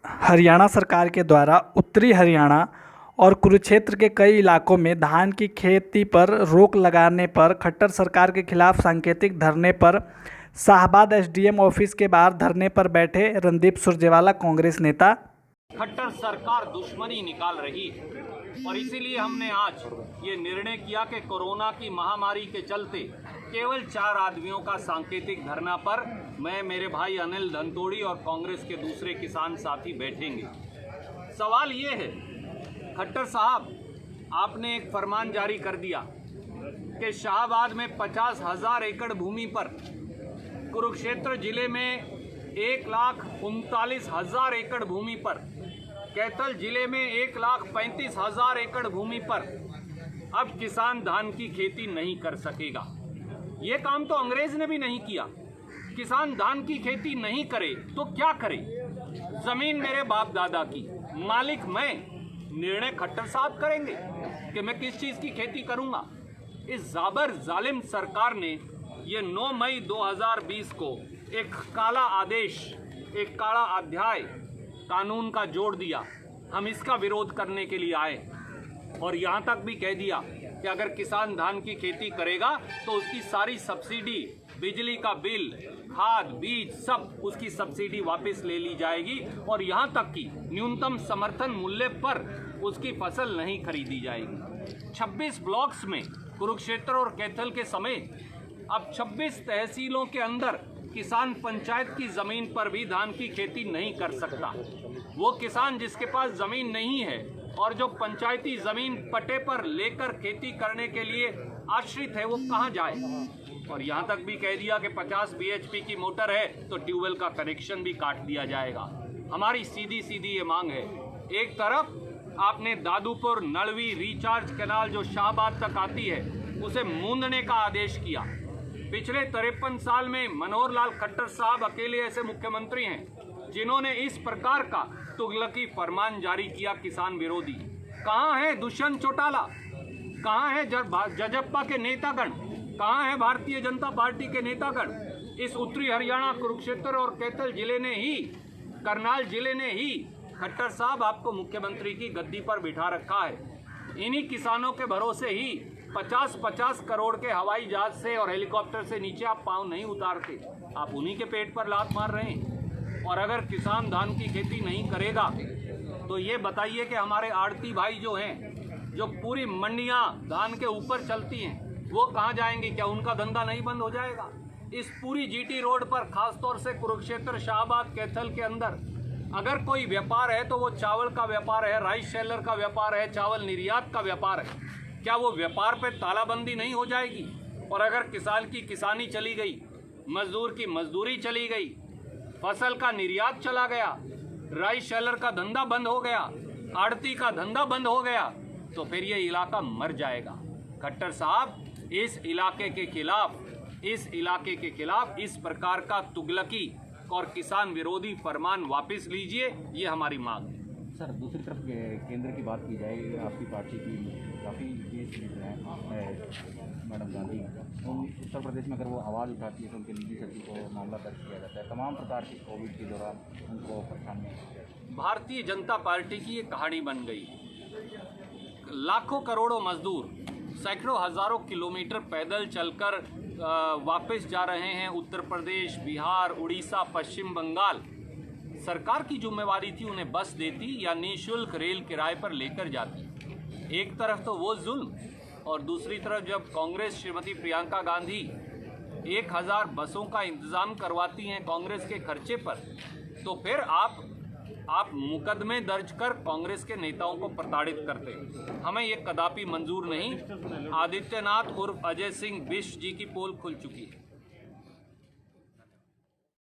हरियाणा सरकार के द्वारा उत्तरी हरियाणा और कुरुक्षेत्र के कई इलाकों में धान की खेती पर रोक लगाने पर खट्टर सरकार के खिलाफ सांकेतिक धरने पर शाहबाद एसडीएम ऑफिस के बाहर धरने पर बैठे रणदीप सुरजेवाला कांग्रेस नेता। खट्टर सरकार दुश्मनी निकाल रही है और इसीलिए हमने आज ये निर्णय किया कि कोरोना की महामारी के चलते केवल 4 आदमियों का सांकेतिक धरना पर मैं, मेरे भाई अनिल धनतोड़ी और कांग्रेस के दूसरे किसान साथी बैठेंगे। सवाल ये है, खट्टर साहब, आपने एक फरमान जारी कर दिया कि शाहबाद में 50,000 एकड़ भूमि पर, कुरुक्षेत्र जिले में 1,39,000 एकड़ भूमि पर, कैथल जिले में 1,35,000 एकड़ भूमि पर अब किसान धान की खेती नहीं कर सकेगा। ये काम तो अंग्रेज ने भी नहीं किया। किसान धान की खेती नहीं करे तो क्या करे? जमीन मेरे बाप दादा की, मालिक मैं, निर्णय खट्टर साहब करेंगे कि मैं किस चीज की खेती करूंगा। इस जाबर जालिम सरकार ने ये 9 मई 2020 को एक काला आदेश, एक काला अध्याय कानून का जोड़ दिया। हम इसका विरोध करने के लिए आए और यहाँ तक भी कह दिया कि अगर किसान धान की खेती करेगा तो उसकी सारी सब्सिडी, बिजली का बिल, खाद, बीज, सब उसकी सब्सिडी वापस ले ली जाएगी और यहाँ तक कि न्यूनतम समर्थन मूल्य पर उसकी फसल नहीं खरीदी जाएगी। 26 ब्लॉक्स में कुरुक्षेत्र और कैथल के समेत अब 26 तहसीलों के अंदर किसान पंचायत की जमीन पर भी धान की खेती नहीं कर सकता। वो किसान जिसके पास जमीन नहीं है और जो पंचायती जमीन पट्टे पर लेकर खेती करने के लिए आश्रित है, वो कहाँ जाए? और यहाँ तक भी कह दिया कि 50 बीएचपी की मोटर है तो ट्यूबवेल का कनेक्शन भी काट दिया जाएगा। हमारी सीधी सीधी ये मांग है, एक तरफ आपने दादूपुर नलवी रिचार्ज कैनाल जो शाहबाद तक आती है उसे मूंदने का आदेश किया। पिछले 53 साल में मनोहर लाल खट्टर साहब अकेले ऐसे मुख्यमंत्री हैं जिन्होंने इस प्रकार का तुगलकी फरमान जारी किया किसान विरोधी। कहाँ है दुष्यंत चौटाला? कहाँ है जजप्पा के नेतागण? कहाँ है भारतीय जनता पार्टी के नेतागण? इस उत्तरी हरियाणा, कुरुक्षेत्र और कैथल जिले ने ही, करनाल जिले ने ही खट्टर साहब आपको मुख्यमंत्री की गद्दी पर बिठा रखा है। इन्हीं किसानों के भरोसे ही 50-50 करोड़ के हवाई जहाज से और हेलीकॉप्टर से नीचे आप पाँव नहीं उतारते, आप उन्हीं के पेट पर लात मार रहे हैं। और अगर किसान धान की खेती नहीं करेगा तो ये बताइए कि हमारे आड़ती भाई जो हैं, जो पूरी मंडियां धान के ऊपर चलती हैं, वो कहाँ जाएंगे? क्या उनका धंधा नहीं बंद हो जाएगा? इस पूरी जीटी रोड पर, खासतौर से कुरुक्षेत्र, शाहबाद, कैथल के अंदर अगर कोई व्यापार है तो वो चावल का व्यापार है, राइस शेलर का व्यापार है, चावल निर्यात का व्यापार है। क्या वो व्यापार पे तालाबंदी नहीं हो जाएगी? और अगर किसान की किसानी चली गई, मजदूर की मजदूरी चली गई, फसल का निर्यात चला गया, राइस शेलर का धंधा बंद हो गया, आड़ती का धंधा बंद हो गया, तो फिर ये इलाका मर जाएगा। खट्टर साहब, इस इलाके के खिलाफ इस प्रकार का तुगलकी और किसान विरोधी फरमान वापस लीजिए, ये हमारी मांग है। सर, दूसरी तरफ केंद्र की बात की जाए, आपकी पार्टी की काफ़ी केस हैं मैडम गांधी, तो उत्तर प्रदेश में अगर वो आवाज़ उठाती है तो उनके निजी सचिव को मामला दर्ज किया जाता है। तमाम प्रकार की कोविड के दौरान उनको परेशानी है। भारतीय जनता पार्टी की ये कहानी बन गई। लाखों करोड़ों मजदूर सैकड़ों हज़ारों किलोमीटर पैदल चलकर वापस जा रहे हैं उत्तर प्रदेश, बिहार, उड़ीसा, पश्चिम बंगाल। सरकार की जिम्मेवारी थी उन्हें बस देती या निःशुल्क रेल किराए पर लेकर जाती। एक तरफ तो वो जुल्म और दूसरी तरफ जब कांग्रेस श्रीमती प्रियंका गांधी 1000 बसों का इंतज़ाम करवाती हैं कांग्रेस के खर्चे पर, तो फिर आप मुकदमे दर्ज कर कांग्रेस के नेताओं को प्रताड़ित करते हैं। हमें ये कदापि मंजूर नहीं। आदित्यनाथ उर्फ अजय सिंह बिष्ट जी की पोल खुल चुकी है।